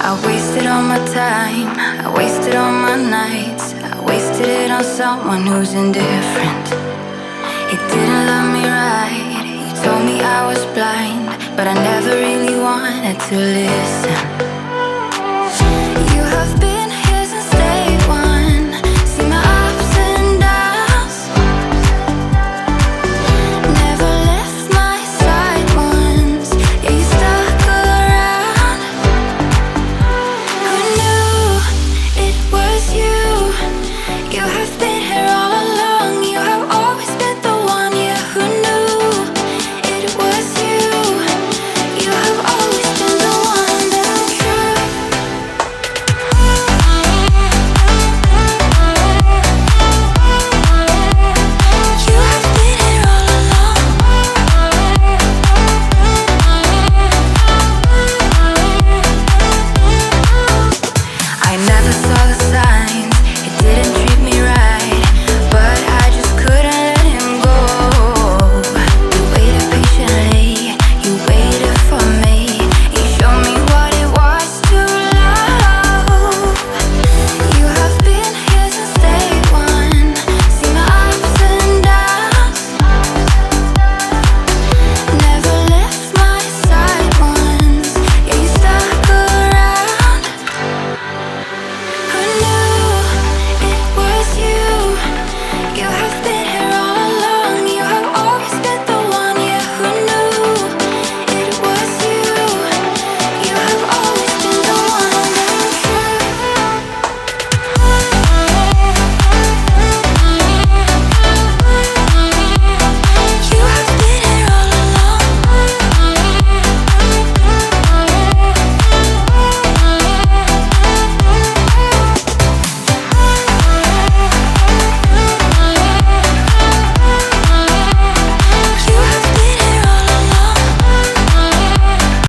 I wasted all my time, I wasted all my nights, I wasted it on someone who's indifferent. He didn't love me right, he told me I was blind, but I never really wanted to listen.